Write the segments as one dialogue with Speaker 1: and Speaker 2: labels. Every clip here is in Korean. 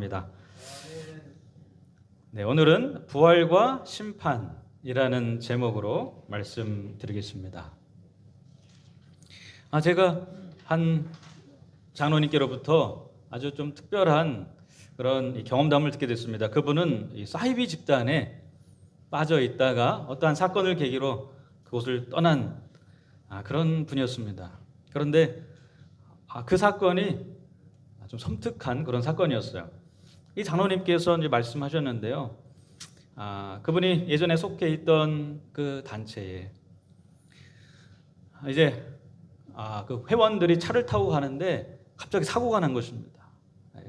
Speaker 1: 입니다. 네, 오늘은 부활과 심판이라는 제목으로 말씀드리겠습니다. 제가 한 장로님께로부터 아주 좀 특별한 그런 경험담을 듣게 됐습니다. 그분은 이 사이비 집단에 빠져 있다가 어떠한 사건을 계기로 그곳을 떠난 그런 분이었습니다. 그런데 그 사건이 좀 섬뜩한 그런 사건이었어요. 이 장로님께서 이제 말씀하셨는데요. 그분이 예전에 속해 있던 그 단체에 이제 그 회원들이 차를 타고 가는데 갑자기 사고가 난 것입니다.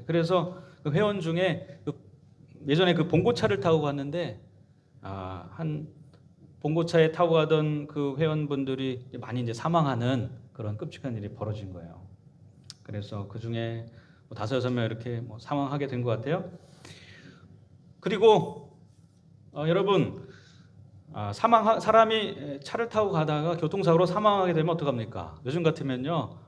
Speaker 1: 그래서 그 회원 중에 예전에 그 봉고차를 타고 갔는데 한 봉고차에 타고 가던 그 회원분들이 많이 이제 사망하는 그런 끔찍한 일이 벌어진 거예요. 그래서 그 중에 5-6명 이렇게 사망하게 된 것 같아요. 그리고 여러분 사람이 차를 타고 가다가 교통사고로 사망하게 되면 어떡합니까? 요즘 같으면요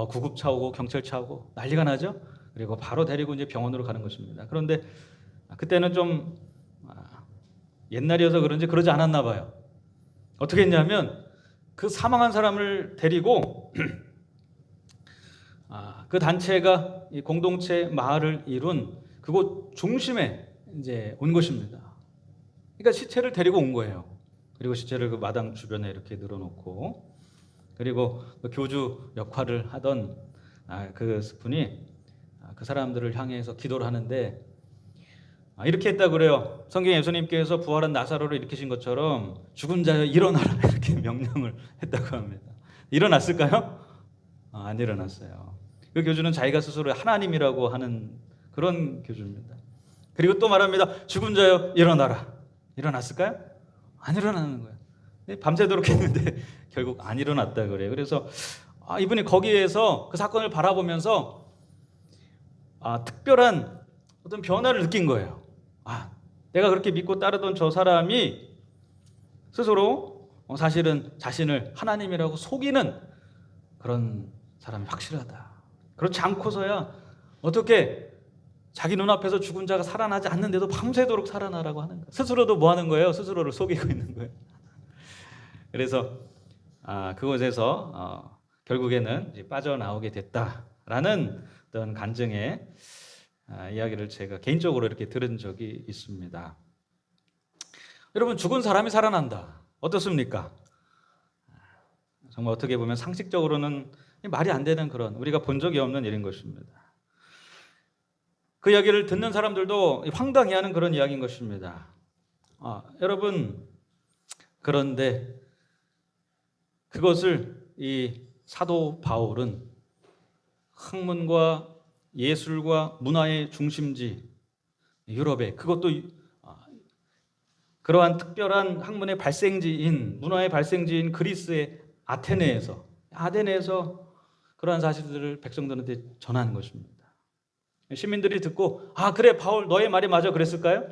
Speaker 1: 구급차 오고 경찰차 오고 난리가 나죠. 그리고 바로 데리고 이제 병원으로 가는 것입니다. 그런데 그때는 좀 옛날이어서 그런지 그러지 않았나 봐요. 어떻게 했냐면 그 사망한 사람을 데리고 그 단체가 이 공동체 마을을 이룬 그곳 중심에 이제 온 것입니다. 그러니까 시체를 데리고 온 거예요. 그리고 시체를 그 마당 주변에 이렇게 늘어놓고, 그리고 그 교주 역할을 하던 그 분이 그 사람들을 향해서 기도를 하는데 이렇게 했다고 그래요. 성경에 예수님께서 부활한 나사로를 일으키신 것처럼 죽은 자여 일어나라 이렇게 명령을 했다고 합니다. 일어났을까요? 안 일어났어요. 그 교주는 자기가 스스로 하나님이라고 하는 그런 교주입니다. 그리고 또 말합니다. 죽은 자여 일어나라. 일어났을까요? 안 일어나는 거예요. 밤새도록 했는데 결국 안 일어났다 그래요. 그래서 이분이 거기에서 그 사건을 바라보면서 특별한 어떤 변화를 느낀 거예요. 내가 그렇게 믿고 따르던 저 사람이 스스로 사실은 자신을 하나님이라고 속이는 그런 사람이 확실하다. 그렇지 않고서야 어떻게 자기 눈앞에서 죽은 자가 살아나지 않는데도 밤새도록 살아나라고 하는 거예요. 스스로도 뭐 하는 거예요? 스스로를 속이고 있는 거예요. 그래서 그곳에서 결국에는 이제 빠져나오게 됐다라는 어떤 간증의 이야기를 제가 개인적으로 이렇게 들은 적이 있습니다. 여러분, 죽은 사람이 살아난다. 어떻습니까? 정말 어떻게 보면 상식적으로는 말이 안 되는 그런, 우리가 본 적이 없는 일인 것입니다. 그 이야기를 듣는 사람들도 황당해하는 그런 이야기인 것입니다. 여러분, 그런데 그것을 이 사도 바울은 학문과 예술과 문화의 중심지 유럽에, 그것도 그러한 특별한 학문의 발생지인, 문화의 발생지인 그리스의 아테네에서 그러한 사실들을 백성들한테 전하는 것입니다. 시민들이 듣고 그래 바울 너의 말이 맞아 그랬을까요?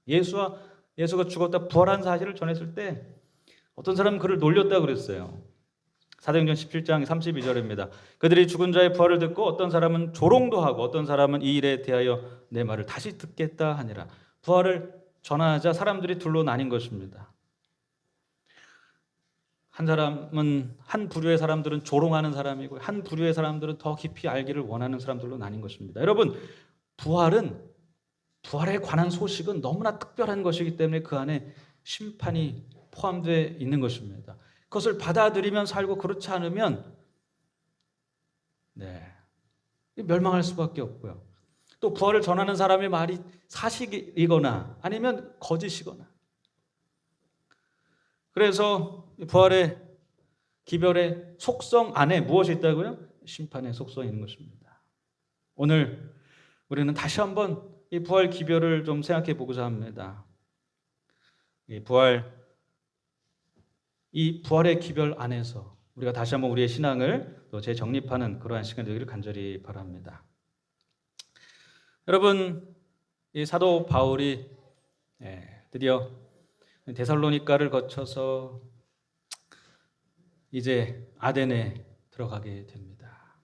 Speaker 1: 예수가 죽었다 부활한 사실을 전했을 때 어떤 사람은 그를 놀렸다고 그랬어요. 사도행전 17장 32절입니다. 그들이 죽은 자의 부활을 듣고 어떤 사람은 조롱도 하고 어떤 사람은 이 일에 대하여 내 말을 다시 듣겠다 하니라. 부활을 전하자 사람들이 둘로 나뉜 것입니다. 한 부류의 사람들은 조롱하는 사람이고 한 부류의 사람들은 더 깊이 알기를 원하는 사람들로 나뉜 것입니다. 여러분, 부활에 관한 소식은 너무나 특별한 것이기 때문에 그 안에 심판이 포함되어 있는 것입니다. 그것을 받아들이면 살고 그렇지 않으면 멸망할 수밖에 없고요. 또 부활을 전하는 사람의 말이 사실이거나 아니면 거짓이거나. 그래서 부활의 기별의 속성 안에 무엇이 있다고요? 심판의 속성이 있는 것입니다. 오늘 우리는 다시 한번 이 부활 기별을 좀 생각해 보고자 합니다. 이 부활의 기별 안에서 우리가 다시 한번 우리의 신앙을 또 재정립하는 그러한 시간이 되기를 간절히 바랍니다. 여러분, 이 사도 바울이 드디어 데살로니가를 거쳐서 이제 아덴에 들어가게 됩니다.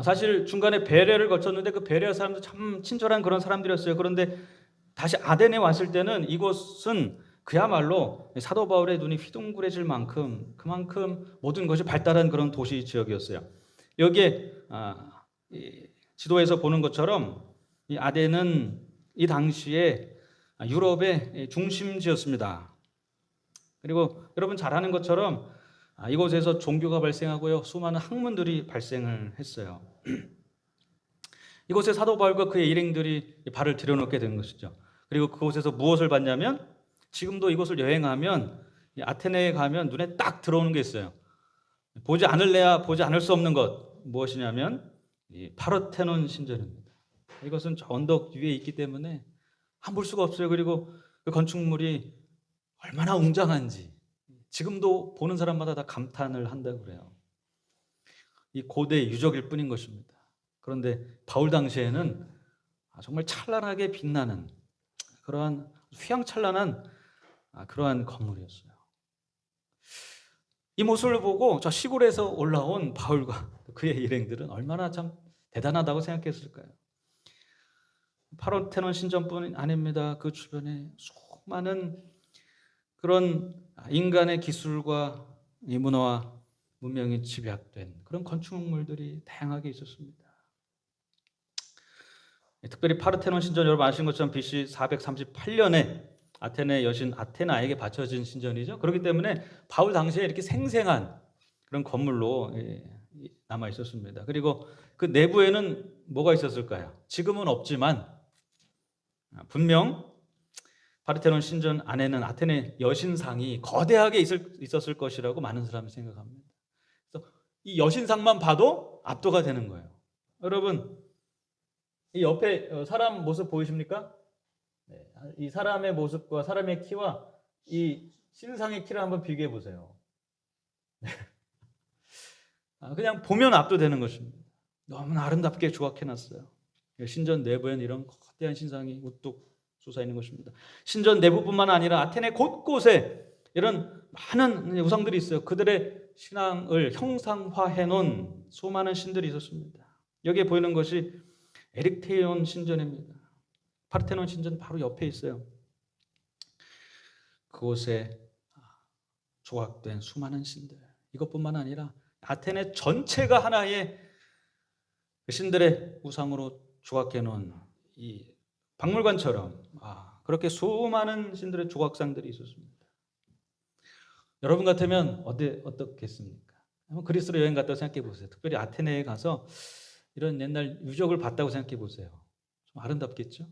Speaker 1: 사실 중간에 베레를 거쳤는데 그 베레 사람들 참 친절한 그런 사람들이었어요. 그런데 다시 아덴에 왔을 때는 이곳은 그야말로 사도 바울의 눈이 휘둥그레질 만큼 그만큼 모든 것이 발달한 그런 도시 지역이었어요. 여기에 이 지도에서 보는 것처럼 이 아덴은 이 당시에 유럽의 중심지였습니다. 그리고 여러분 잘 아는 것처럼 이곳에서 종교가 발생하고요, 수많은 학문들이 발생을 했어요. 이곳에 사도 바울과 그의 일행들이 발을 들여놓게 된 것이죠. 그리고 그곳에서 무엇을 봤냐면, 지금도 이곳을 여행하면 아테네에 가면 눈에 딱 들어오는 게 있어요. 보지 않을래야 보지 않을 수 없는 것, 무엇이냐면 이 파르테논 신전입니다. 이것은 저 언덕 위에 있기 때문에 안 볼 수가 없어요. 그리고 그 건축물이 얼마나 웅장한지 지금도 보는 사람마다 다 감탄을 한다고 그래요. 이 고대 유적일 뿐인 것입니다. 그런데 바울 당시에는 정말 찬란하게 빛나는 그러한 휘황찬란한 그러한 건물이었어요. 이 모습을 보고 저 시골에서 올라온 바울과 그의 일행들은 얼마나 참 대단하다고 생각했을까요? 파르테논 신전뿐 아닙니다. 그 주변에 수많은 그런 인간의 기술과 이 문화와 문명이 집약된 그런 건축물들이 다양하게 있었습니다. 특별히 파르테논 신전, 여러분 아시는 것처럼 BC 438년에 아테네 여신 아테나에게 바쳐진 신전이죠. 그렇기 때문에 바울 당시에 이렇게 생생한 그런 건물로 남아 있었습니다. 그리고 그 내부에는 뭐가 있었을까요? 지금은 없지만 분명 파르테논 신전 안에는 아테네 여신상이 거대하게 있었을 것이라고 많은 사람이 생각합니다. 그래서 이 여신상만 봐도 압도가 되는 거예요. 여러분, 이 옆에 사람 모습 보이십니까? 네, 이 사람의 모습과 사람의 키와 이 신상의 키를 한번 비교해 보세요. 그냥 보면 압도되는 것입니다. 너무나 아름답게 조각해놨어요. 신전 내부에는 이런 거대한 신상이 우뚝 솟아 있는 것입니다. 신전 내부뿐만 아니라 아테네 곳곳에 이런 많은 우상들이 있어요. 그들의 신앙을 형상화해 놓은 수많은 신들이 있었습니다. 여기에 보이는 것이 에릭테이온 신전입니다. 파르테논 신전 바로 옆에 있어요. 그곳에 조각된 수많은 신들, 이것뿐만 아니라 아테네 전체가 하나의 신들의 우상으로 조각해 놓은 이 박물관처럼 그렇게 수많은 신들의 조각상들이 있었습니다. 여러분 같으면 어떻겠습니까? 한번 그리스로 여행 갔다고 생각해 보세요. 특별히 아테네에 가서 이런 옛날 유적을 봤다고 생각해 보세요. 좀 아름답겠죠?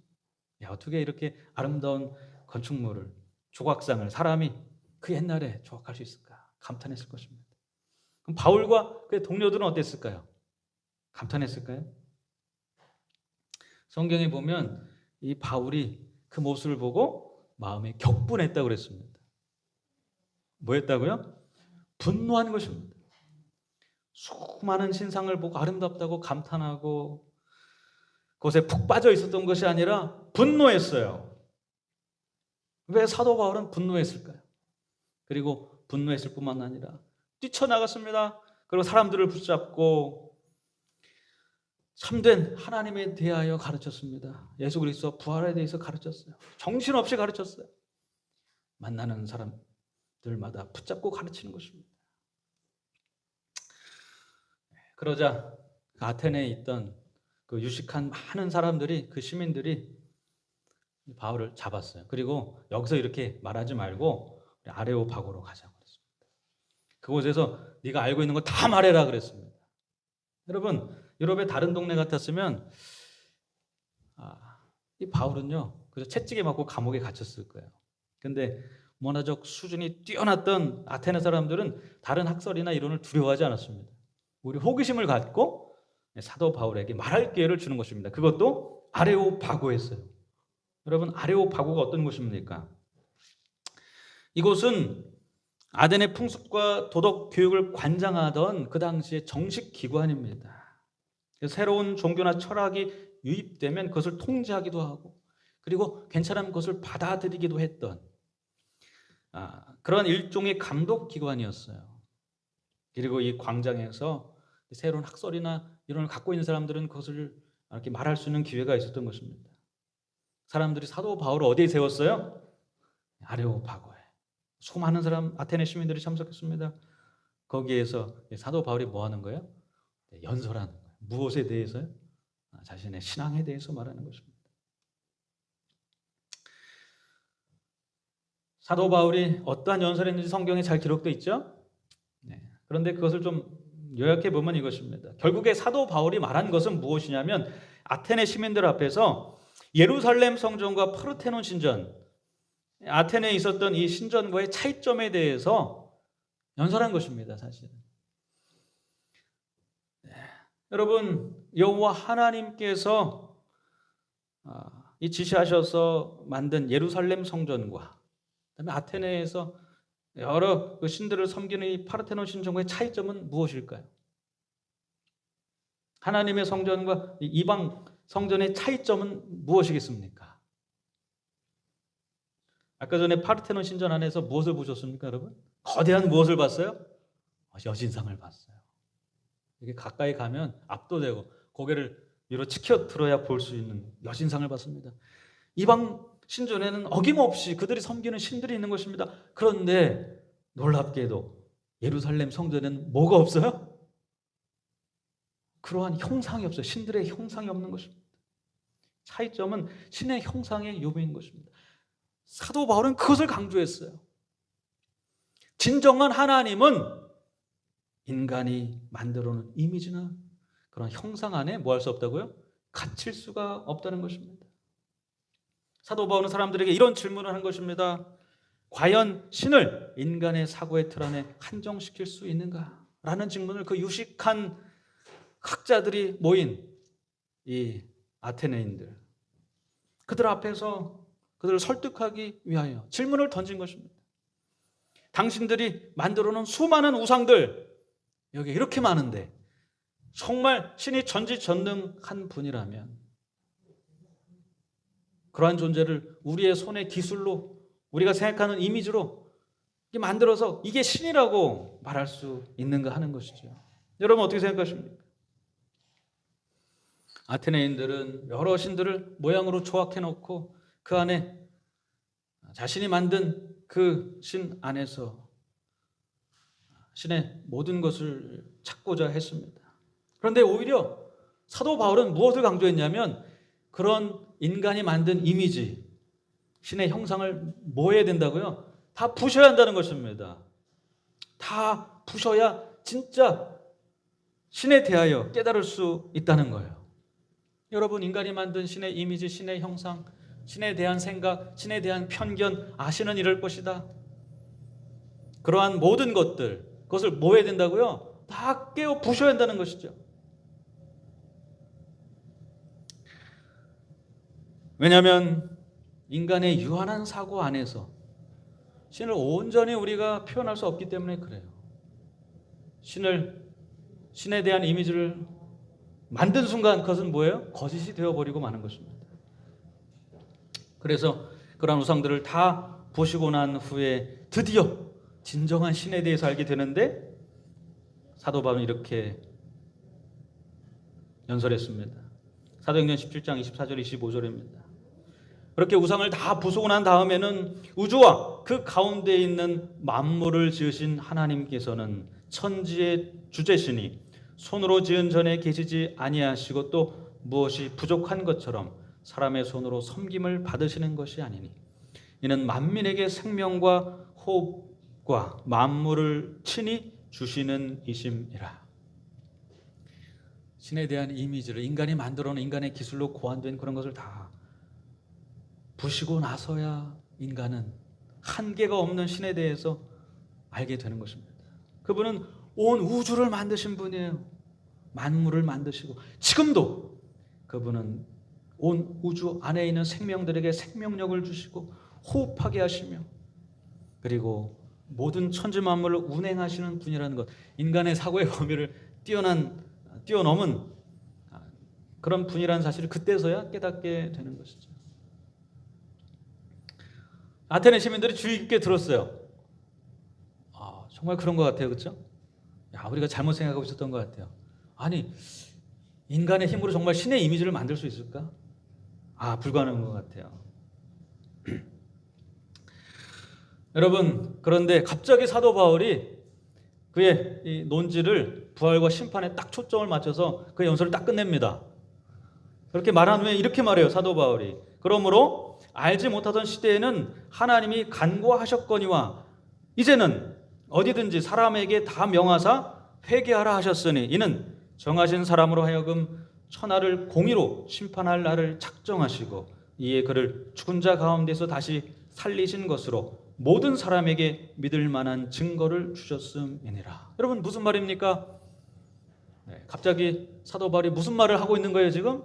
Speaker 1: 어떻게 이렇게 아름다운 건축물을, 조각상을 사람이 그 옛날에 조각할 수 있을까? 감탄했을 것입니다. 그럼 바울과 그의 동료들은 어땠을까요? 감탄했을까요? 성경에 보면 이 바울이 그 모습을 보고 마음에 격분했다고 그랬습니다. 뭐 했다고요? 분노한 것입니다. 수많은 신상을 보고 아름답다고 감탄하고 그것에 푹 빠져 있었던 것이 아니라 분노했어요. 왜 사도 바울은 분노했을까요? 그리고 분노했을 뿐만 아니라 뛰쳐나갔습니다. 그리고 사람들을 붙잡고 참된 하나님에 대하여 가르쳤습니다. 예수 그리스도 부활에 대해서 가르쳤어요. 정신없이 가르쳤어요. 만나는 사람들마다 붙잡고 가르치는 것입니다. 그러자 아테네에 있던 그 유식한 많은 사람들이, 그 시민들이 바울을 잡았어요. 그리고 여기서 이렇게 말하지 말고 아레오파고로 가자고 그랬습니다. 그곳에서 네가 알고 있는 거 다 말해라 그랬습니다. 여러분, 유럽의 다른 동네 같았으면 이 바울은요, 그래서 채찍에 맞고 감옥에 갇혔을 거예요. 근데 문화적 수준이 뛰어났던 아테네 사람들은 다른 학설이나 이론을 두려워하지 않았습니다. 우리 호기심을 갖고 사도 바울에게 말할 기회를 주는 것입니다. 그것도 아레오파고였어요. 여러분, 아레오파고가 어떤 곳입니까? 이곳은 아덴의 풍습과 도덕 교육을 관장하던 그 당시의 정식 기관입니다. 새로운 종교나 철학이 유입되면 그것을 통제하기도 하고, 그리고 괜찮은 것을 받아들이기도 했던 그런 일종의 감독 기관이었어요. 그리고 이 광장에서 새로운 학설이나 이론을 갖고 있는 사람들은 그것을 이렇게 말할 수 있는 기회가 있었던 것입니다. 사람들이 사도 바울을 어디에 세웠어요? 아레오파고에. 수많은 사람, 아테네 시민들이 참석했습니다. 거기에서 사도 바울이 뭐 하는 거예요? 연설하는 거예요. 무엇에 대해서요? 자신의 신앙에 대해서 말하는 것입니다. 사도 바울이 어떠한 연설을 했는지 성경에 잘 기록되어 있죠? 네. 그런데 그것을 좀 요약해 보면 이것입니다. 결국에 사도 바울이 말한 것은 무엇이냐면 아테네 시민들 앞에서 예루살렘 성전과 파르테논 신전, 아테네에 있었던 이 신전과의 차이점에 대해서 연설한 것입니다. 사실은. 네. 여러분, 여호와 하나님께서 이 지시하셔서 만든 예루살렘 성전과 그다음에 아테네에서 여러 그 신들을 섬기는 이 파르테논 신전과의 차이점은 무엇일까요? 하나님의 성전과 이방 성전의 차이점은 무엇이겠습니까? 아까 전에 파르테논 신전 안에서 무엇을 보셨습니까, 여러분? 거대한 무엇을 봤어요? 여신상을 봤어요. 이게 가까이 가면 압도되고 고개를 위로 치켜들어야 볼 수 있는 여신상을 봤습니다. 이방 신전에는 어김없이 그들이 섬기는 신들이 있는 것입니다. 그런데 놀랍게도 예루살렘 성전에는 뭐가 없어요? 그러한 형상이 없어요. 신들의 형상이 없는 것입니다. 차이점은 신의 형상의 요구인 것입니다. 사도 바울은 그것을 강조했어요. 진정한 하나님은 인간이 만들어놓은 이미지나 그런 형상 안에 뭐 할 수 없다고요? 갇힐 수가 없다는 것입니다. 사도 바울은 사람들에게 이런 질문을 한 것입니다. 과연 신을 인간의 사고의 틀 안에 한정시킬 수 있는가? 라는 질문을 그 유식한 학자들이 모인 이 아테네인들, 그들 앞에서 그들을 설득하기 위하여 질문을 던진 것입니다. 당신들이 만들어 놓은 수많은 우상들, 여기 이렇게 많은데 정말 신이 전지전능한 분이라면 그러한 존재를 우리의 손의 기술로, 우리가 생각하는 이미지로 만들어서 이게 신이라고 말할 수 있는가 하는 것이죠. 여러분 어떻게 생각하십니까? 아테네인들은 여러 신들을 모양으로 조각해 놓고 그 안에 자신이 만든 그 신 안에서 신의 모든 것을 찾고자 했습니다. 그런데 오히려 사도 바울은 무엇을 강조했냐면 그런 인간이 만든 이미지, 신의 형상을 뭐 해야 된다고요? 다 부셔야 한다는 것입니다. 다 부셔야 진짜 신에 대하여 깨달을 수 있다는 거예요. 여러분, 인간이 만든 신의 이미지, 신의 형상, 신에 대한 생각, 신에 대한 편견, 신은 이럴 것이다. 그러한 모든 것들, 그것을 뭐 해야 된다고요? 다 깨어 부셔야 한다는 것이죠. 왜냐하면 인간의 유한한 사고 안에서 신을 온전히 우리가 표현할 수 없기 때문에 그래요. 신에 대한 이미지를 만든 순간 그것은 뭐예요? 거짓이 되어버리고 마는 것입니다. 그래서 그런 우상들을 다 보시고 난 후에 드디어 진정한 신에 대해서 알게 되는데 사도 바울은 이렇게 연설했습니다. 사도행전 17장 24절 25절입니다. 그렇게 우상을 다 부수고 난 다음에는 우주와 그 가운데 있는 만물을 지으신 하나님께서는 천지의 주제시니 손으로 지은 전에 계시지 아니하시고 또 무엇이 부족한 것처럼 사람의 손으로 섬김을 받으시는 것이 아니니 이는 만민에게 생명과 호흡과 만물을 친히 주시는 이심이라. 신에 대한 이미지를 인간이 만들어놓은 인간의 기술로 고안된 그런 것을 다 부시고 나서야 인간은 한계가 없는 신에 대해서 알게 되는 것입니다. 그분은 온 우주를 만드신 분이에요. 만물을 만드시고 지금도 그분은 온 우주 안에 있는 생명들에게 생명력을 주시고 호흡하게 하시며 그리고 모든 천지 만물을 운행하시는 분이라는 것, 인간의 사고의 범위를 뛰어넘은 그런 분이라는 사실을 그때서야 깨닫게 되는 것이죠. 아테네 시민들이 주의 깊게 들었어요. 정말 그런 것 같아요. 그렇죠? 우리가 잘못 생각하고 있었던 것 같아요. 아니, 인간의 힘으로 정말 신의 이미지를 만들 수 있을까? 불가능한 것 같아요. 여러분, 그런데 갑자기 사도 바울이 그의 이 논지를 부활과 심판에 딱 초점을 맞춰서 그의 연설을 딱 끝냅니다. 그렇게 말한 후에 이렇게 말해요, 사도 바울이. 그러므로 알지 못하던 시대에는 하나님이 간구하셨거니와 이제는 어디든지 사람에게 다 명하사 회개하라 하셨으니 이는 정하신 사람으로 하여금 천하를 공의로 심판할 날을 작정하시고 이에 그를 죽은 자 가운데서 다시 살리신 것으로 모든 사람에게 믿을 만한 증거를 주셨음이니라. 여러분, 무슨 말입니까? 갑자기 사도 바울이 무슨 말을 하고 있는 거예요 지금?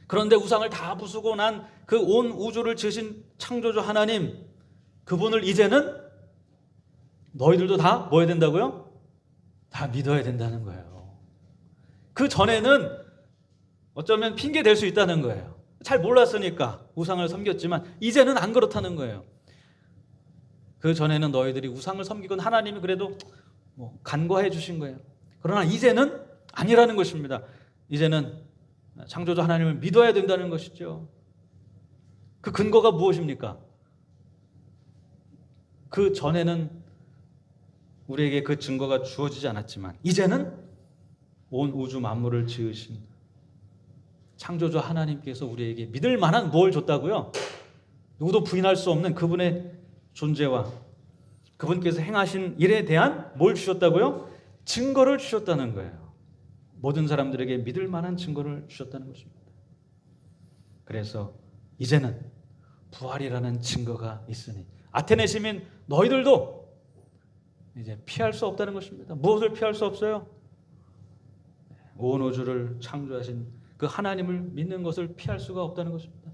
Speaker 1: 그런데 우상을 다 부수고 난 그 온 우주를 지으신 창조주 하나님, 그분을 이제는 너희들도 다 뭐 해야 된다고요? 다 믿어야 된다는 거예요. 그 전에는 어쩌면 핑계 댈 수 있다는 거예요. 잘 몰랐으니까 우상을 섬겼지만 이제는 안 그렇다는 거예요. 그 전에는 너희들이 우상을 섬기건 하나님이 그래도 간과해 주신 거예요. 그러나 이제는 아니라는 것입니다. 이제는 창조주 하나님을 믿어야 된다는 것이죠. 그 근거가 무엇입니까? 그 전에는 우리에게 그 증거가 주어지지 않았지만 이제는 온 우주 만물을 지으신 창조주 하나님께서 우리에게 믿을 만한 뭘 줬다고요? 누구도 부인할 수 없는 그분의 존재와 그분께서 행하신 일에 대한 뭘 주셨다고요? 증거를 주셨다는 거예요. 모든 사람들에게 믿을 만한 증거를 주셨다는 것입니다. 그래서 이제는 부활이라는 증거가 있으니 아테네 시민 너희들도 이제 피할 수 없다는 것입니다. 무엇을 피할 수 없어요? 온 우주를 창조하신 그 하나님을 믿는 것을 피할 수가 없다는 것입니다.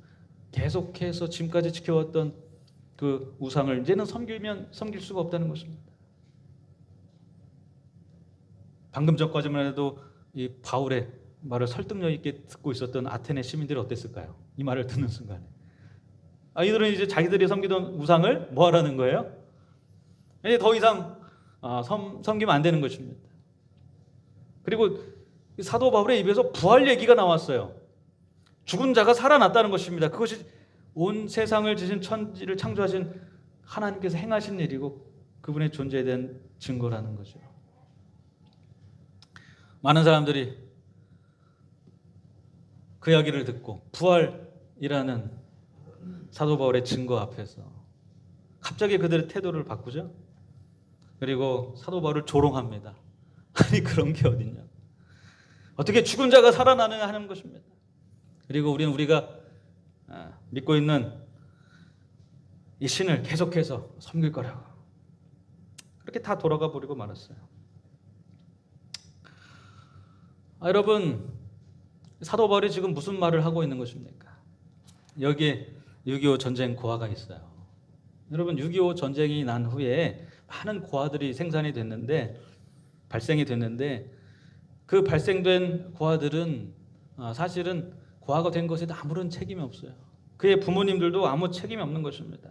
Speaker 1: 계속해서 지금까지 지켜왔던 그 우상을 이제는 섬길 수가 없다는 것입니다. 방금 전까지만 해도 이 바울의 말을 설득력 있게 듣고 있었던 아테네 시민들이 어땠을까요? 이 말을 듣는 순간에 이들은 이제 자기들이 섬기던 우상을 뭐 하라는 거예요? 이제 더 이상 섬기면 안 되는 것입니다. 그리고 사도 바울의 입에서 부활 얘기가 나왔어요. 죽은 자가 살아났다는 것입니다. 그것이 온 세상을 지신 천지를 창조하신 하나님께서 행하신 일이고 그분의 존재에 대한 증거라는 거죠. 많은 사람들이 그 이야기를 듣고 부활이라는 사도 바울의 증거 앞에서 갑자기 그들의 태도를 바꾸죠. 그리고 사도 바울을 조롱합니다. 아니 그런 게 어딨냐. 어떻게 죽은 자가 살아나느냐 하는 것입니다. 그리고 우리가 믿고 있는 이 신을 계속해서 섬길 거라고 그렇게 다 돌아가 버리고 말았어요. 여러분, 사도 바울이 지금 무슨 말을 하고 있는 것입니까? 여기에 6.25 전쟁 고아가 있어요. 여러분, 6.25 전쟁이 난 후에 많은 고아들이 발생이 됐는데 그 발생된 고아들은 사실은 고아가 된 것에 아무런 책임이 없어요. 그의 부모님들도 아무 책임이 없는 것입니다.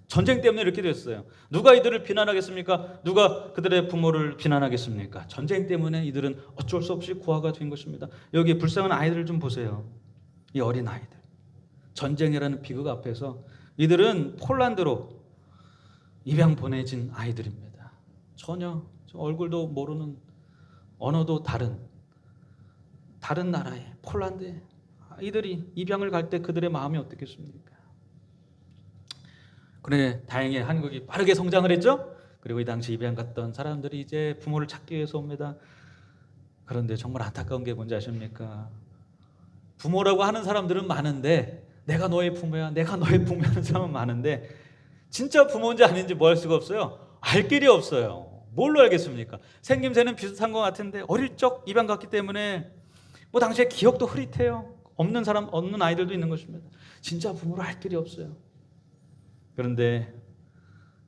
Speaker 1: 전쟁 때문에 이렇게 됐어요. 누가 이들을 비난하겠습니까? 누가 그들의 부모를 비난하겠습니까? 전쟁 때문에 이들은 어쩔 수 없이 고아가 된 것입니다. 여기 불쌍한 아이들을 좀 보세요. 이 어린 아이들. 전쟁이라는 비극 앞에서 이들은 폴란드로 입양 보내진 아이들입니다. 전혀 얼굴도 모르는, 언어도 다른 나라에, 폴란드에 이들이 입양을 갈 때 그들의 마음이 어떻겠습니까? 그래, 다행히 한국이 빠르게 성장을 했죠. 그리고 이 당시 입양 갔던 사람들이 이제 부모를 찾기 위해서 옵니다. 그런데 정말 안타까운 게 뭔지 아십니까? 부모라고 하는 사람들은 많은데 내가 너의 부모야, 내가 너의 부모야 하는 사람은 많은데 진짜 부모인지 아닌지 뭐 할 수가 없어요. 알 길이 없어요. 뭘로 알겠습니까? 생김새는 비슷한 것 같은데 어릴 적 입양 갔기 때문에 뭐 당시에 기억도 흐릿해요. 없는 아이들도 있는 것입니다. 진짜 부모를 알 길이 없어요. 그런데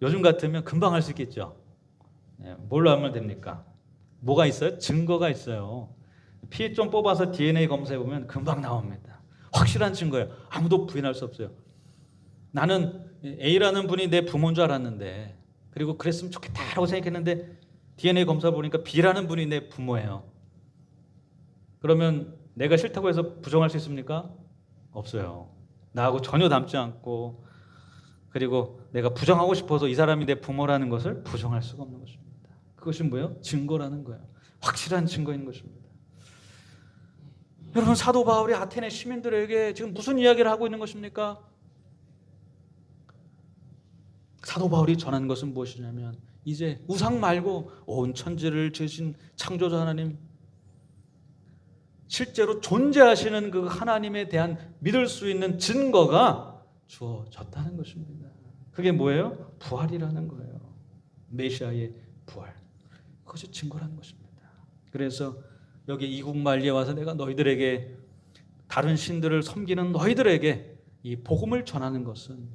Speaker 1: 요즘 같으면 금방 할 수 있겠죠. 뭘로 하면 됩니까? 뭐가 있어요? 증거가 있어요. 피 좀 뽑아서 DNA 검사해 보면 금방 나옵니다. 확실한 증거예요. 아무도 부인할 수 없어요. 나는 A라는 분이 내 부모인 줄 알았는데, 그리고 그랬으면 좋겠다라고 생각했는데 DNA 검사 보니까 B라는 분이 내 부모예요. 그러면 내가 싫다고 해서 부정할 수 있습니까? 없어요. 나하고 전혀 닮지 않고, 그리고 내가 부정하고 싶어서 이 사람이 내 부모라는 것을 부정할 수가 없는 것입니다. 그것이 뭐예요? 증거라는 거예요. 확실한 증거인 것입니다. 여러분, 사도 바울이 아테네 시민들에게 지금 무슨 이야기를 하고 있는 것입니까? 사도 바울이 전한 것은 무엇이냐면, 이제 우상 말고 온 천지를 지으신 창조자 하나님, 실제로 존재하시는 그 하나님에 대한 믿을 수 있는 증거가 주어졌다는 것입니다. 그게 뭐예요? 부활이라는 거예요. 메시아의 부활. 그것이 증거라는 것입니다. 그래서 여기 이국만리에 와서 내가 너희들에게, 다른 신들을 섬기는 너희들에게 이 복음을 전하는 것은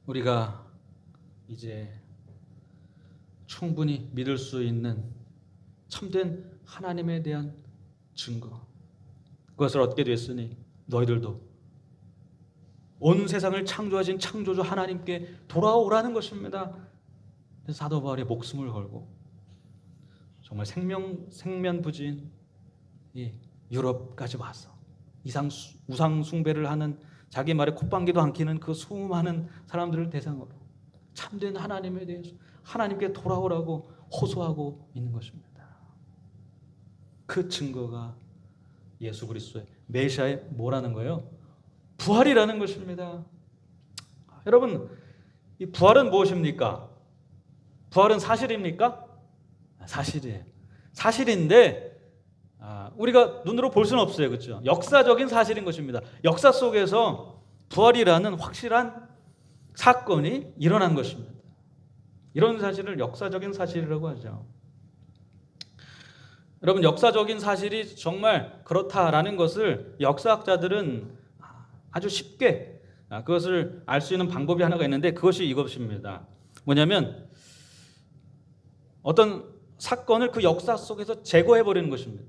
Speaker 1: 우리가 이제 충분히 믿을 수 있는 참된 하나님에 대한 증거, 그것을 얻게 됐으니 너희들도 온 세상을 창조하신 창조주 하나님께 돌아오라는 것입니다. 그래서 사도 바울이 목숨을 걸고 정말 생면부지인 이 유럽까지 와서 우상 숭배를 하는, 자기 말에 콧방귀도 안 끼는 그 수많은 사람들을 대상으로 참된 하나님에 대해서 하나님께 돌아오라고 호소하고 있는 것입니다. 그 증거가 예수 그리스도의 메시아의 뭐라는 거예요? 부활이라는 것입니다. 여러분, 이 부활은 무엇입니까? 부활은 사실입니까? 사실이에요. 사실인데 우리가 눈으로 볼 수는 없어요. 그렇죠? 역사적인 사실인 것입니다. 역사 속에서 부활이라는 확실한 사건이 일어난 것입니다. 이런 사실을 역사적인 사실이라고 하죠. 여러분, 역사적인 사실이 정말 그렇다라는 것을 역사학자들은 아주 쉽게 그것을 알 수 있는 방법이 하나가 있는데, 그것이 이것입니다. 뭐냐면 어떤 사건을 그 역사 속에서 제거해버리는 것입니다.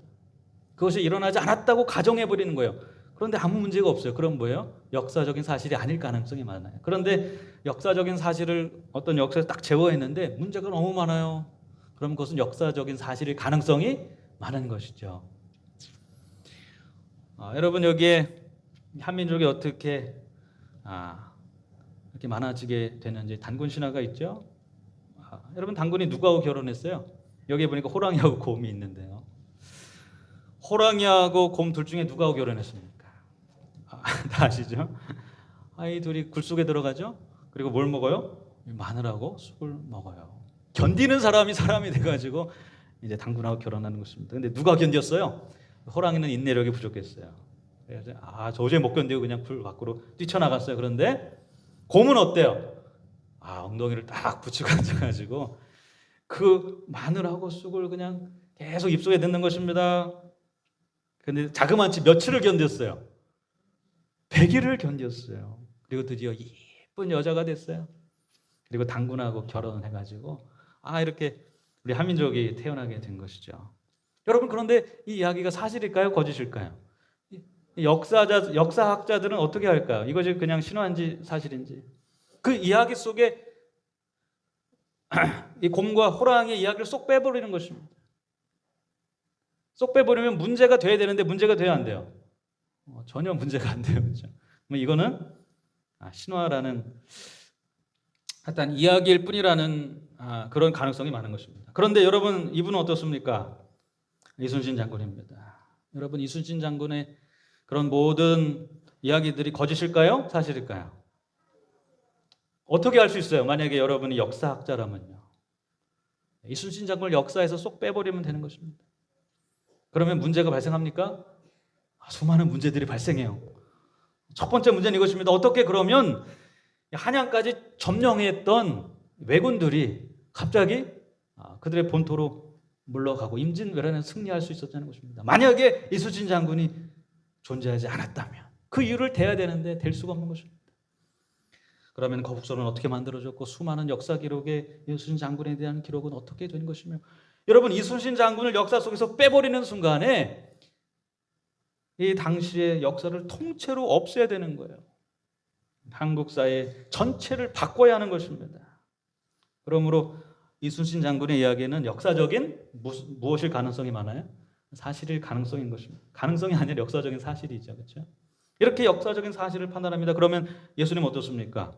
Speaker 1: 그것이 일어나지 않았다고 가정해버리는 거예요. 그런데 아무 문제가 없어요. 그럼 뭐예요? 역사적인 사실이 아닐 가능성이 많아요. 그런데 역사적인 사실을 어떤 역사에서 딱 제거했는데 문제가 너무 많아요. 그럼 그것은 역사적인 사실일 가능성이 많은 것이죠. 여러분, 여기에 한민족이 어떻게 이렇게 많아지게 되는지 단군 신화가 있죠. 여러분, 단군이 누구하고 결혼했어요? 여기 보니까 호랑이하고 곰이 있는데요. 호랑이하고 곰 둘 중에 누구하고 결혼했습니까? 다 아시죠? 이 둘이 굴속에 들어가죠. 그리고 뭘 먹어요? 마늘하고 쑥을 먹어요. 견디는 사람이 돼가지고 이제 단군하고 결혼하는 것입니다. 근데 누가 견뎠어요? 호랑이는 인내력이 부족했어요. 그래서 도저히 못 견디고 그냥 굴 밖으로 뛰쳐나갔어요. 그런데 곰은 어때요? 엉덩이를 딱 붙이고 앉아가지고 그 마늘하고 쑥을 그냥 계속 입속에 넣는 것입니다. 근데 자그마치 며칠을 견뎠어요? 100일을 견뎠어요. 그리고 드디어 예쁜 여자가 됐어요. 그리고 단군하고 결혼을 해가지고 이렇게 우리 한민족이 태어나게 된 것이죠. 여러분, 그런데 이 이야기가 사실일까요? 거짓일까요? 역사학자들은 어떻게 할까요? 이것이 그냥 신화인지 사실인지. 그 이야기 속에 이 곰과 호랑이의 이야기를 쏙 빼버리는 것입니다. 쏙 빼버리면 문제가 돼야 되는데 문제가 돼야 안 돼요? 전혀 문제가 안 돼요. 그렇죠? 이거는 신화라는 하여튼 이야기일 뿐이라는 그런 가능성이 많은 것입니다. 그런데 여러분, 이분은 어떻습니까? 이순신 장군입니다. 여러분, 이순신 장군의 그런 모든 이야기들이 거짓일까요? 사실일까요? 어떻게 알 수 있어요? 만약에 여러분이 역사학자라면요. 이순신 장군을 역사에서 쏙 빼버리면 되는 것입니다. 그러면 문제가 발생합니까? 수많은 문제들이 발생해요. 첫 번째 문제는 이것입니다. 어떻게 그러면 한양까지 점령했던 왜군들이 갑자기 그들의 본토로 물러가고 임진왜란에 승리할 수 있었다는 것입니다. 만약에 이순신 장군이 존재하지 않았다면 그 이유를 대야 되는데 될 수가 없는 것입니다. 그러면 거북선은 어떻게 만들어졌고 수많은 역사 기록에 이순신 장군에 대한 기록은 어떻게 된 것이며, 여러분, 이순신 장군을 역사 속에서 빼버리는 순간에 이 당시의 역사를 통째로 없애야 되는 거예요. 한국 사회 전체를 바꿔야 하는 것입니다. 그러므로 이순신 장군의 이야기는 역사적인 무엇일 가능성이 많아요? 사실일 가능성인 것입니다. 가능성이 아니라 역사적인 사실이죠. 그렇죠? 이렇게 역사적인 사실을 판단합니다. 그러면 예수님 어떻습니까?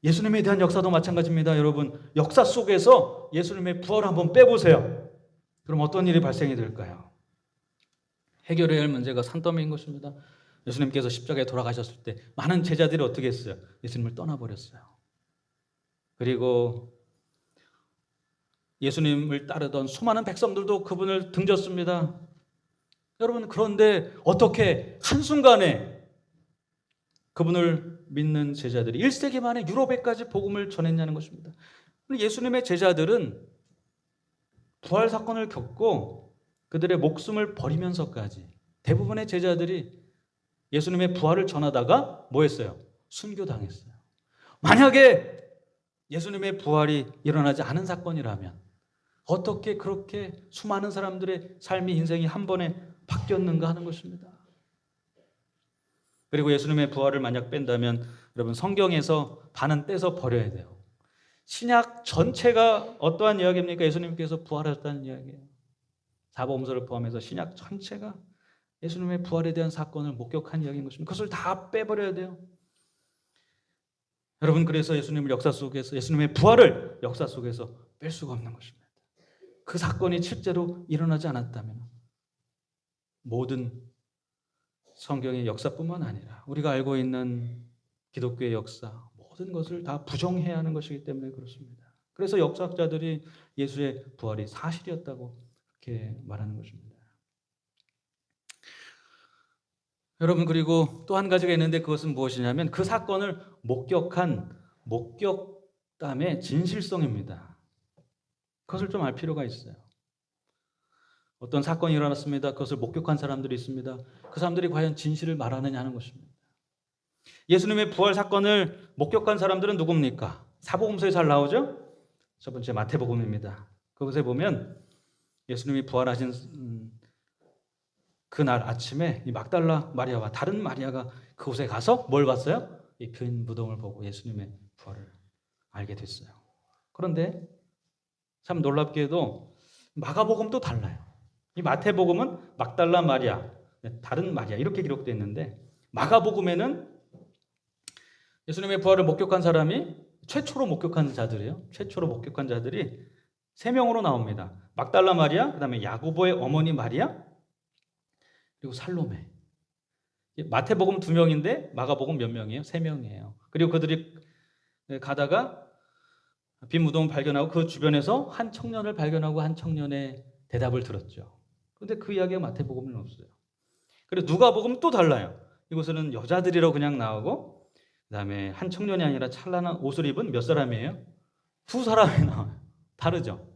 Speaker 1: 예수님에 대한 역사도 마찬가지입니다. 여러분, 역사 속에서 예수님의 부활을 한번 빼보세요. 그럼 어떤 일이 발생이 될까요? 해결해야 할 문제가 산더미인 것입니다. 예수님께서 십자가에 돌아가셨을 때 많은 제자들이 어떻게 했어요? 예수님을 떠나버렸어요. 그리고 예수님을 따르던 수많은 백성들도 그분을 등졌습니다. 여러분, 그런데 어떻게 한순간에 그분을 믿는 제자들이 1세기 만에 유럽에까지 복음을 전했냐는 것입니다. 예수님의 제자들은 부활 사건을 겪고 그들의 목숨을 버리면서까지 대부분의 제자들이 예수님의 부활을 전하다가 뭐 했어요? 순교당했어요. 만약에 예수님의 부활이 일어나지 않은 사건이라면 어떻게 그렇게 수많은 사람들의 삶이 인생이 한 번에 바뀌었는가 하는 것입니다. 그리고 예수님의 부활을 만약 뺀다면 여러분, 성경에서 반은 떼서 버려야 돼요. 신약 전체가 어떠한 이야기입니까? 예수님께서 부활하셨다는 이야기예요. 사복음서를 포함해서 신약 전체가 예수님의 부활에 대한 사건을 목격한 이야기인 것입니다. 그것을 다 빼버려야 돼요. 여러분, 그래서 예수님을 역사 속에서, 예수님의 부활을 역사 속에서 뺄 수가 없는 것입니다. 그 사건이 실제로 일어나지 않았다면 모든 성경의 역사뿐만 아니라 우리가 알고 있는 기독교의 역사, 모든 것을 다 부정해야 하는 것이기 때문에 그렇습니다. 그래서 역사학자들이 예수의 부활이 사실이었다고 그렇게 말하는 것입니다. 여러분, 그리고 또 한 가지가 있는데 그것은 무엇이냐면 그 사건을 목격한 목격담의 진실성입니다. 그것을 좀 알 필요가 있어요. 어떤 사건이 일어났습니다. 그것을 목격한 사람들이 있습니다. 그 사람들이 과연 진실을 말하느냐 하는 것입니다. 예수님의 부활 사건을 목격한 사람들은 누굽니까? 사복음서에 잘 나오죠? 첫 번째 마태복음입니다. 그곳에 보면 예수님이 부활하신 그날 아침에 이 막달라 마리아와 다른 마리아가 그곳에 가서 뭘 봤어요? 이 빈 무덤을 보고 예수님의 부활을 알게 됐어요. 그런데 참 놀랍게도 마가복음도 달라요. 이 마태복음은 막달라 마리아, 다른 마리아 이렇게 기록되어 있는데 마가복음에는 예수님의 부활을 목격한 사람이 최초로 목격한 자들이에요. 최초로 목격한 자들이 3명으로 나옵니다. 막달라 마리아, 그다음에 야고보의 어머니 마리아, 그리고 살로메. 마태복음 2명인데 마가복음 몇 명이에요? 3명이에요. 그리고 그들이 가다가 빈 무덤을 발견하고 그 주변에서 한 청년을 발견하고 한 청년의 대답을 들었죠. 그런데 그 이야기가 마태복음에는 없어요. 그리고 누가복음은 또 달라요. 이곳에는 여자들이라고 그냥 나오고 그다음에 한 청년이 아니라 찬란한 옷을 입은 몇 사람이에요? 2사람이 나와요. 다르죠.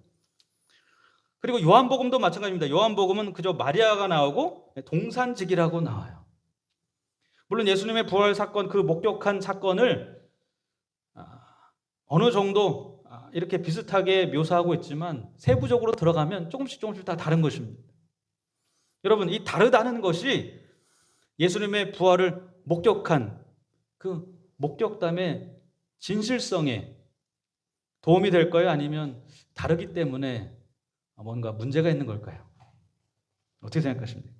Speaker 1: 그리고 요한복음도 마찬가지입니다. 요한복음은 그저 마리아가 나오고 동산직이라고 나와요. 물론 예수님의 부활 사건, 그 목격한 사건을 어느 정도 이렇게 비슷하게 묘사하고 있지만 세부적으로 들어가면 조금씩 다 다른 것입니다. 여러분, 이 다르다는 것이 예수님의 부활을 목격한 그 목격담의 진실성에 도움이 될까요? 아니면 다르기 때문에 뭔가 문제가 있는 걸까요? 어떻게 생각하십니까?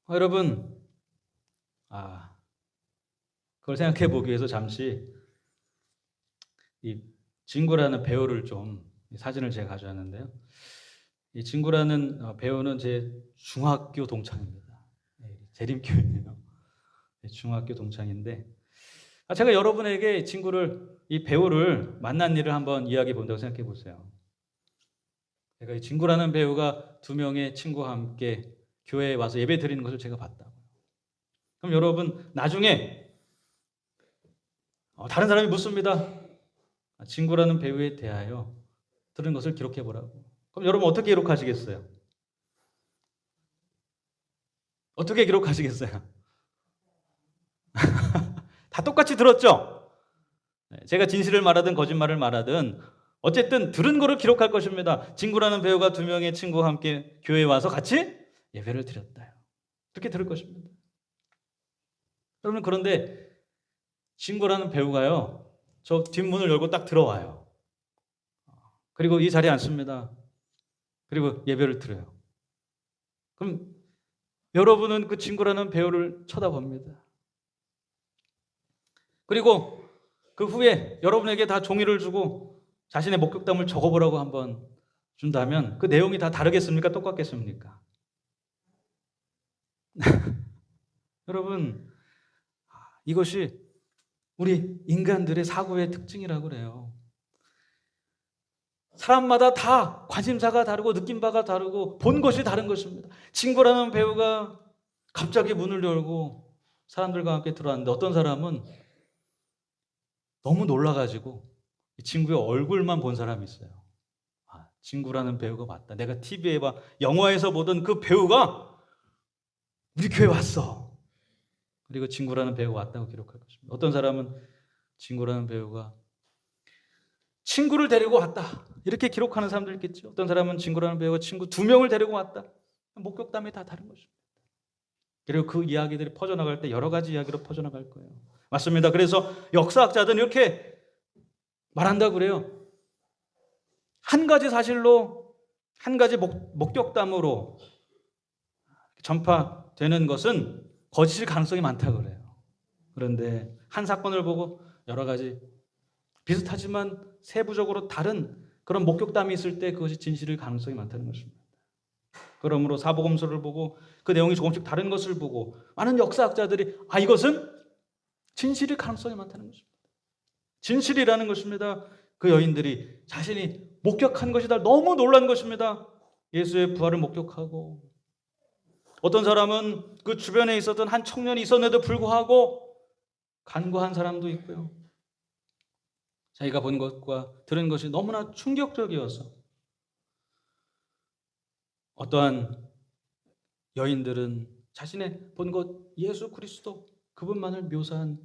Speaker 1: 여러분, 그걸 생각해 보기 위해서 잠시 이 진구라는 배우를 좀 사진을 제가 가져왔는데요. 이 진구라는 배우는 제 중학교 동창입니다. 재림교이네요. 중학교 동창인데 제가 여러분에게 이 배우를 만난 일을 한번 이야기해 본다고 생각해 보세요. 제가 이 진구라는 배우가 2명의 친구와 함께 교회에 와서 예배 드리는 것을 제가 봤다고요. 그럼 여러분, 나중에 다른 사람이 묻습니다. 진구라는 배우에 대하여 들은 것을 기록해 보라고. 그럼 여러분 어떻게 기록하시겠어요? 어떻게 기록하시겠어요? 다 똑같이 들었죠? 제가 진실을 말하든 거짓말을 말하든 어쨌든 들은 거를 기록할 것입니다. 진구라는 배우가 2명의 친구와 함께 교회에 와서 같이 예배를 드렸다. 그렇게 들을 것입니다. 여러분, 그런데 진구라는 배우가요, 저 뒷문을 열고 딱 들어와요. 그리고 이 자리에 앉습니다. 그리고 예배를 드려요. 그럼 여러분은 그 친구라는 배우를 쳐다봅니다. 그리고 그 후에 여러분에게 다 종이를 주고 자신의 목격담을 적어보라고 한번 준다면 그 내용이 다 다르겠습니까? 똑같겠습니까? 여러분, 이것이 우리 인간들의 사고의 특징이라고 그래요. 사람마다 다 관심사가 다르고 느낀 바가 다르고 본 것이 다른 것입니다. 친구라는 배우가 갑자기 문을 열고 사람들과 함께 들어왔는데 어떤 사람은 너무 놀라가지고 이 친구의 얼굴만 본 사람이 있어요. 친구라는 배우가 맞다. 내가 TV에 영화에서 보던 그 배우가 우리 교회 왔어. 그리고 친구라는 배우가 왔다고 기록할 것입니다. 어떤 사람은 친구라는 배우가 친구를 데리고 왔다. 이렇게 기록하는 사람들 있겠죠. 어떤 사람은 친구라는 배우가 친구 2명을 데리고 왔다. 목격담이 다 다른 것입니다. 그리고 그 이야기들이 퍼져나갈 때 여러 가지 이야기로 퍼져나갈 거예요. 맞습니다. 그래서 역사학자들은 이렇게 말한다고 그래요. 한 가지 사실로, 한 가지 목격담으로 전파되는 것은 거짓일 가능성이 많다고 그래요. 그런데 한 사건을 보고 여러 가지 비슷하지만 세부적으로 다른 그런 목격담이 있을 때 그것이 진실일 가능성이 많다는 것입니다. 그러므로 사복음서를 보고 그 내용이 조금씩 다른 것을 보고 많은 역사학자들이 이것은 진실일 가능성이 많다는 것입니다. 진실이라는 것입니다. 그 여인들이 자신이 목격한 것이다. 너무 놀란 것입니다. 예수의 부활을 목격하고 어떤 사람은 그 주변에 있었던 한 청년이 있었는데도 불구하고 간구한 사람도 있고요. 자기가 본 것과 들은 것이 너무나 충격적이어서 어떠한 여인들은 자신의 본 것 예수 그리스도 그분만을 묘사한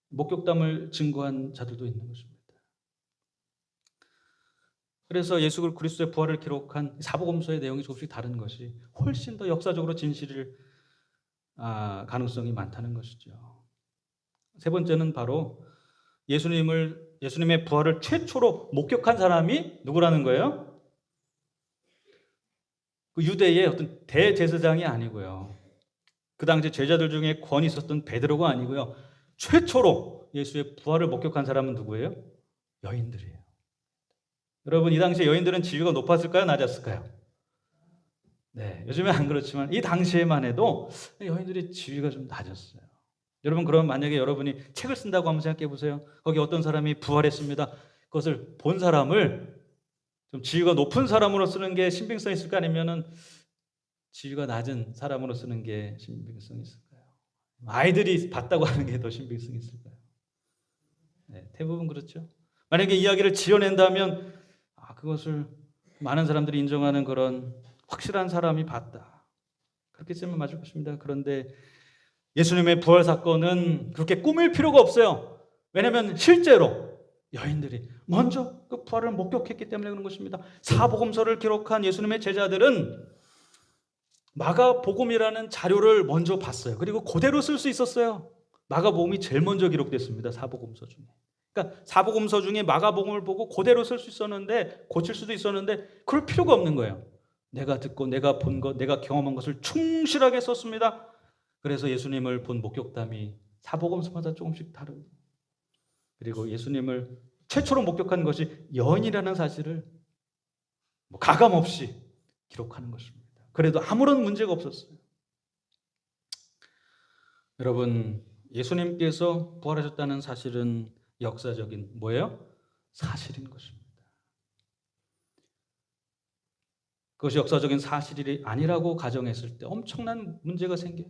Speaker 1: 목격담을 증거한 자들도 있는 것입니다. 그래서 예수 그리스도의 부활을 기록한 사복음서의 내용이 조금씩 다른 것이 훨씬 더 역사적으로 진실일 가능성이 많다는 것이죠. 세 번째는 바로 예수님의 부활을 최초로 목격한 사람이 누구라는 거예요? 그 유대의 어떤 대제사장이 아니고요. 그 당시 제자들 중에 권위 있었던 베드로가 아니고요. 최초로 예수의 부활을 목격한 사람은 누구예요? 여인들이에요. 여러분, 이 당시에 여인들은 지위가 높았을까요? 낮았을까요? 네, 요즘은 안 그렇지만 이 당시에만 해도 여인들의 지위가 좀 낮았어요. 여러분, 그럼 만약에 여러분이 책을 쓴다고 한번 생각해 보세요. 거기 어떤 사람이 부활했습니다. 그것을 본 사람을 좀 지위가 높은 사람으로 쓰는 게 신빙성이 있을까? 아니면은 지위가 낮은 사람으로 쓰는 게 신빙성이 있을까요? 아이들이 봤다고 하는 게 더 신빙성이 있을까요? 네, 대부분 그렇죠. 만약에 이야기를 지어낸다면 그것을 많은 사람들이 인정하는 그런 확실한 사람이 봤다. 그렇게 쓰면 맞을 것입니다. 그런데 예수님의 부활 사건은 그렇게 꾸밀 필요가 없어요. 왜냐하면 실제로 여인들이 먼저 그 부활을 목격했기 때문에 그런 것입니다. 사복음서를 기록한 예수님의 제자들은 마가복음이라는 자료를 먼저 봤어요. 그리고 그대로 쓸 수 있었어요. 마가복음이 제일 먼저 기록됐습니다. 사복음서 중에. 그러니까 사복음서 중에 마가복음을 보고 그대로 쓸 수 있었는데 고칠 수도 있었는데 그럴 필요가 없는 거예요. 내가 듣고 내가 본 것, 내가 경험한 것을 충실하게 썼습니다. 그래서 예수님을 본 목격담이 사복음서마다 조금씩 다르고 그리고 예수님을 최초로 목격한 것이 여인이라는 사실을 가감 없이 기록하는 것입니다. 그래도 아무런 문제가 없었어요. 여러분, 예수님께서 부활하셨다는 사실은 역사적인 뭐예요? 사실인 것입니다. 그것이 역사적인 사실이 아니라고 가정했을 때 엄청난 문제가 생겨요.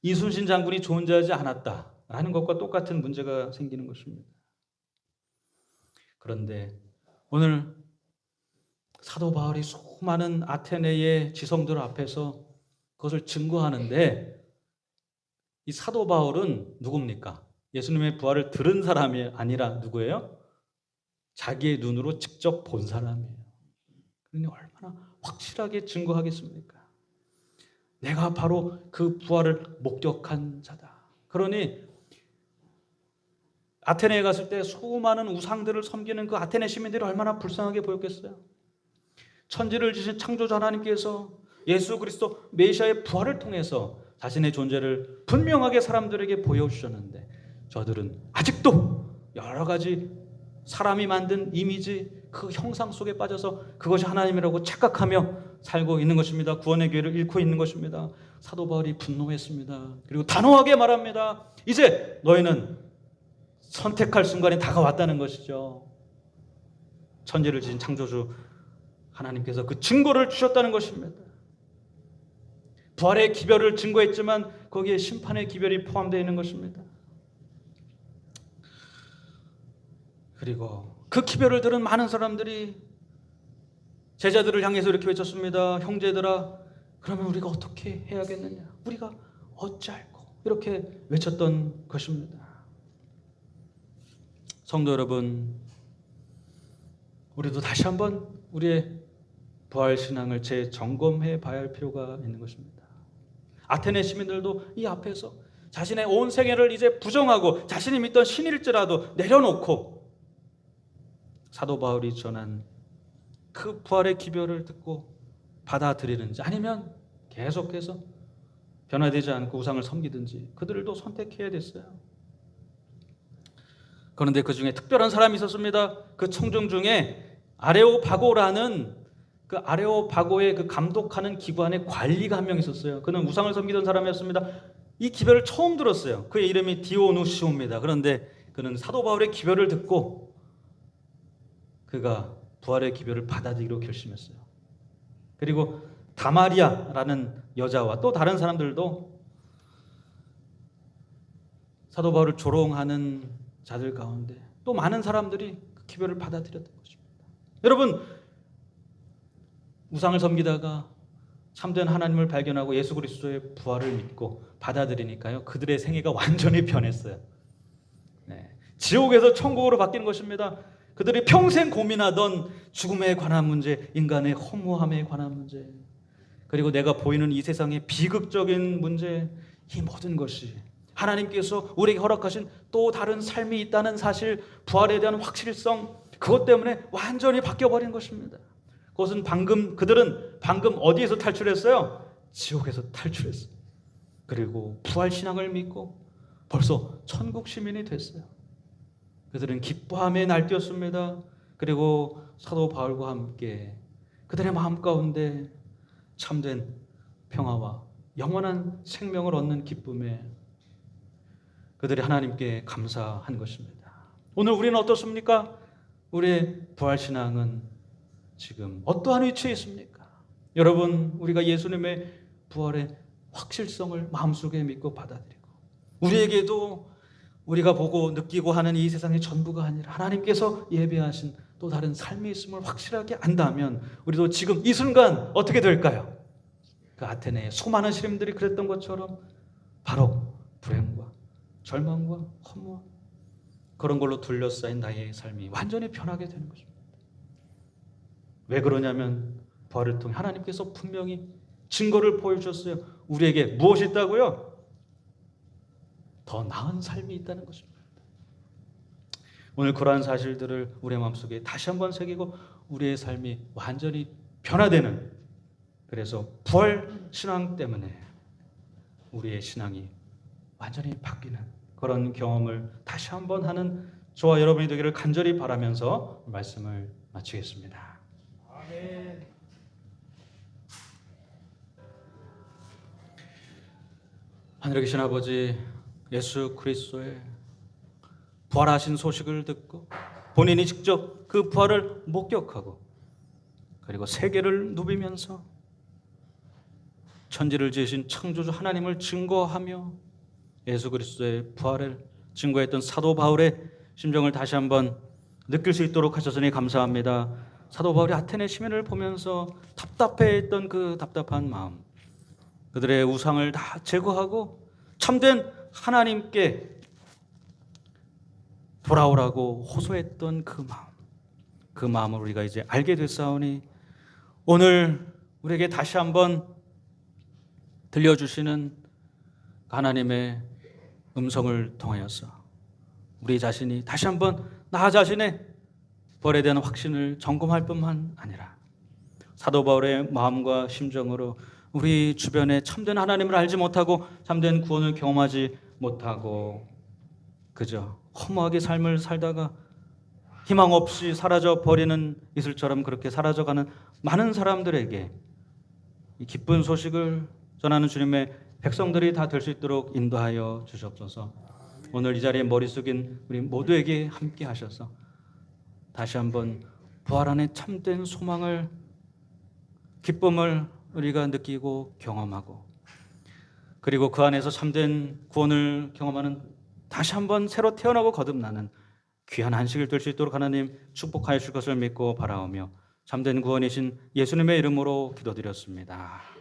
Speaker 1: 이순신 장군이 존재하지 않았다라는 것과 똑같은 문제가 생기는 것입니다. 그런데 오늘 사도 바울이 수많은 아테네의 지성들 앞에서 그것을 증거하는데 이 사도 바울은 누굽니까? 예수님의 부활을 들은 사람이 아니라 누구예요? 자기의 눈으로 직접 본 사람이에요. 그러니 얼마나 확실하게 증거하겠습니까? 내가 바로 그 부활을 목격한 자다. 그러니 아테네에 갔을 때 수많은 우상들을 섬기는 그 아테네 시민들이 얼마나 불쌍하게 보였겠어요. 천지를 지신 창조자 하나님께서 예수 그리스도 메시아의 부활을 통해서 자신의 존재를 분명하게 사람들에게 보여주셨는데 저들은 아직도 여러 가지 사람이 만든 이미지, 그 형상 속에 빠져서 그것이 하나님이라고 착각하며 살고 있는 것입니다. 구원의 기회를 잃고 있는 것입니다. 사도 바울이 분노했습니다. 그리고 단호하게 말합니다. 이제 너희는 선택할 순간이 다가왔다는 것이죠. 천지를 지은 창조주 하나님께서 그 증거를 주셨다는 것입니다. 부활의 기별을 증거했지만 거기에 심판의 기별이 포함되어 있는 것입니다. 그리고 그 기별을 들은 많은 사람들이 제자들을 향해서 이렇게 외쳤습니다. 형제들아, 그러면 우리가 어떻게 해야겠느냐? 우리가 어찌할꼬? 이렇게 외쳤던 것입니다. 성도 여러분, 우리도 다시 한번 우리의 부활 신앙을 재점검해 봐야 할 필요가 있는 것입니다. 아테네 시민들도 이 앞에서 자신의 온 생애를 이제 부정하고 자신이 믿던 신일지라도 내려놓고 사도 바울이 전한 그 부활의 기별을 듣고 받아들이는지 아니면 계속해서 변화되지 않고 우상을 섬기든지 그들도 선택해야 됐어요. 그런데 그 중에 특별한 사람이 있었습니다. 그 청중 중에 아레오바고라는 그 아레오바고의 그 감독하는 기관의 관리가 한 명 있었어요. 그는 우상을 섬기던 사람이었습니다. 이 기별을 처음 들었어요. 그의 이름이 디오누시오입니다. 그런데 그는 사도 바울의 기별을 듣고 그가 부활의 기별을 받아들이기로 결심했어요. 그리고 다마리아라는 여자와 또 다른 사람들도 사도 바울을 조롱하는 자들 가운데 또 많은 사람들이 그 기별을 받아들였던 것입니다. 여러분, 우상을 섬기다가 참된 하나님을 발견하고 예수 그리스도의 부활을 믿고 받아들이니까요, 그들의 생애가 완전히 변했어요. 지옥에서 천국으로 바뀌는 것입니다. 그들이 평생 고민하던 죽음에 관한 문제, 인간의 허무함에 관한 문제, 그리고 내가 보이는 이 세상의 비극적인 문제, 이 모든 것이 하나님께서 우리에게 허락하신 또 다른 삶이 있다는 사실, 부활에 대한 확실성, 그것 때문에 완전히 바뀌어버린 것입니다. 그들은 방금 어디에서 탈출했어요? 지옥에서 탈출했어요. 그리고 부활 신앙을 믿고 벌써 천국 시민이 됐어요. 그들은 기뻐함에 날뛰었습니다. 그리고 사도 바울과 함께 그들의 마음 가운데 참된 평화와 영원한 생명을 얻는 기쁨에 그들이 하나님께 감사한 것입니다. 오늘 우리는 어떻습니까? 우리의 부활신앙은 지금 어떠한 위치에 있습니까? 여러분, 우리가 예수님의 부활의 확실성을 마음속에 믿고 받아들이고 우리에게도 우리가 보고 느끼고 하는 이 세상의 전부가 아니라 하나님께서 예배하신 또 다른 삶이 있음을 확실하게 안다면 우리도 지금 이 순간 어떻게 될까요? 그 아테네의 수많은 시민들이 그랬던 것처럼 바로 불행과 절망과 허무와 그런 걸로 둘러싸인 나의 삶이 완전히 변하게 되는 것입니다. 왜 그러냐면 부활을 통해 하나님께서 분명히 증거를 보여주셨어요. 우리에게 무엇이 있다고요? 더 나은 삶이 있다는 것입니다. 오늘 그러한 사실들을 우리의 마음속에 다시 한번 새기고 우리의 삶이 완전히 변화되는, 그래서 부활 신앙 때문에 우리의 신앙이 완전히 바뀌는 그런 경험을 다시 한번 하는 저와 여러분이 되기를 간절히 바라면서 말씀을 마치겠습니다. 아멘. 하늘에 계신 아버지, 예수 그리스도의 부활하신 소식을 듣고 본인이 직접 그 부활을 목격하고 그리고 세계를 누비면서 천지를 지으신 창조주 하나님을 증거하며 예수 그리스도의 부활을 증거했던 사도 바울의 심정을 다시 한번 느낄 수 있도록 하셨으니 감사합니다. 사도 바울이 아테네 시민을 보면서 답답해했던 그 답답한 마음, 그들의 우상을 다 제거하고 참된 하나님께 돌아오라고 호소했던 그 마음을 우리가 이제 알게 됐사오니 오늘 우리에게 다시 한번 들려주시는 하나님의 음성을 통하여서 우리 자신이 다시 한번 나 자신의 벌에 대한 확신을 점검할 뿐만 아니라 사도 바울의 마음과 심정으로 우리 주변에 참된 하나님을 알지 못하고 참된 구원을 경험하지 못하고 그저 허무하게 삶을 살다가 희망 없이 사라져 버리는 이슬처럼 그렇게 사라져가는 많은 사람들에게 이 기쁜 소식을 전하는 주님의 백성들이 다 될 수 있도록 인도하여 주시옵소서. 오늘 이 자리에 머리 숙인 우리 모두에게 함께 하셔서 다시 한번 부활 안에 참된 소망을 기쁨을 우리가 느끼고 경험하고 그리고 그 안에서 참된 구원을 경험하는 다시 한번 새로 태어나고 거듭나는 귀한 안식일 될 수 있도록 하나님 축복하여 주실 것을 믿고 바라오며 참된 구원이신 예수님의 이름으로 기도드렸습니다.